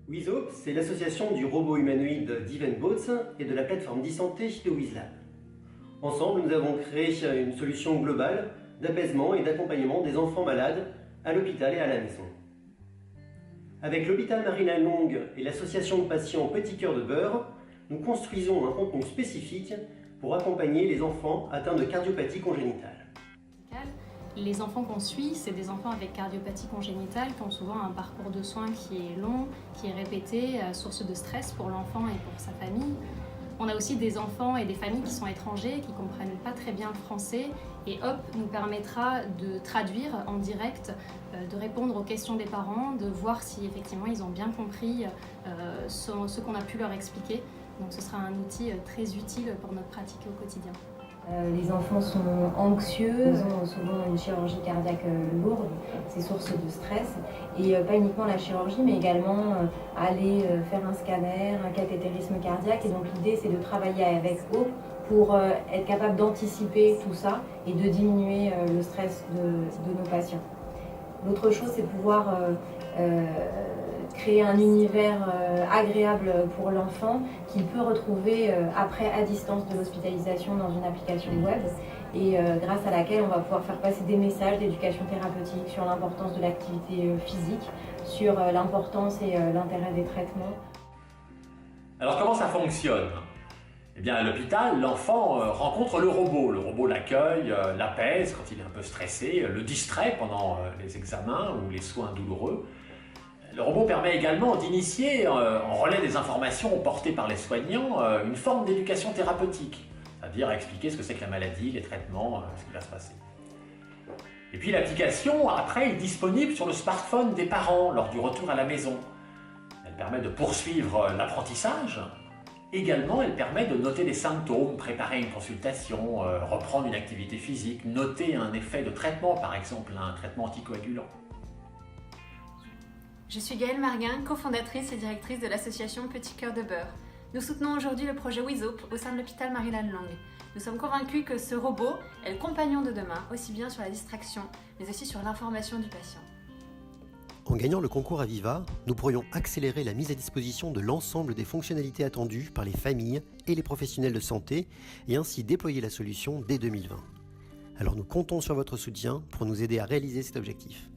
WIZOP, c'est l'association du robot humanoïde d'Evenbots et de la plateforme d'e-santé de WizLab. Ensemble, nous avons créé une solution globale d'apaisement et d'accompagnement des enfants malades à l'hôpital et à la maison. Avec l'hôpital Marie-Lalonde et l'association de patients Petit Cœur de Beurre, nous construisons un contenu spécifique pour accompagner les enfants atteints de cardiopathie congénitale. Les enfants qu'on suit, c'est des enfants avec cardiopathie congénitale qui ont souvent un parcours de soins qui est long, qui est répété, source de stress pour l'enfant et pour sa famille. On a aussi des enfants et des familles qui sont étrangers, qui ne comprennent pas très bien le français, et HOP nous permettra de traduire en direct, de répondre aux questions des parents, de voir si effectivement ils ont bien compris ce qu'on a pu leur expliquer. Donc ce sera un outil très utile pour notre pratique au quotidien. Les enfants sont anxieux, ils ont souvent une chirurgie cardiaque lourde, c'est source de stress. Et pas uniquement la chirurgie, mais également aller faire un scanner, un cathétérisme cardiaque. Et donc l'idée, c'est de travailler avec eux pour être capable d'anticiper tout ça et de diminuer le stress de nos patients. L'autre chose, c'est pouvoir créer un univers agréable pour l'enfant qu'il peut retrouver après à distance de l'hospitalisation dans une application web et grâce à laquelle on va pouvoir faire passer des messages d'éducation thérapeutique sur l'importance de l'activité physique, sur l'importance et l'intérêt des traitements. Alors comment ça fonctionne ? Eh bien à l'hôpital, l'enfant rencontre le robot. Le robot l'accueille, l'apaise quand il est un peu stressé, le distrait pendant les examens ou les soins douloureux. Le robot permet également d'initier, en relais des informations portées par les soignants, une forme d'éducation thérapeutique, c'est-à-dire expliquer ce que c'est que la maladie, les traitements, ce qui va se passer. Et puis l'application, après, est disponible sur le smartphone des parents lors du retour à la maison. Elle permet de poursuivre l'apprentissage. Également, elle permet de noter les symptômes, préparer une consultation, reprendre une activité physique, noter un effet de traitement, par exemple un traitement anticoagulant. Je suis Gaëlle Marguin, cofondatrice et directrice de l'association Petit Cœur de Beurre. Nous soutenons aujourd'hui le projet WIZOP au sein de l'hôpital Marie-Lalonde. Nous sommes convaincus que ce robot est le compagnon de demain, aussi bien sur la distraction, mais aussi sur l'information du patient. En gagnant le concours Aviva, nous pourrions accélérer la mise à disposition de l'ensemble des fonctionnalités attendues par les familles et les professionnels de santé et ainsi déployer la solution dès 2020. Alors nous comptons sur votre soutien pour nous aider à réaliser cet objectif.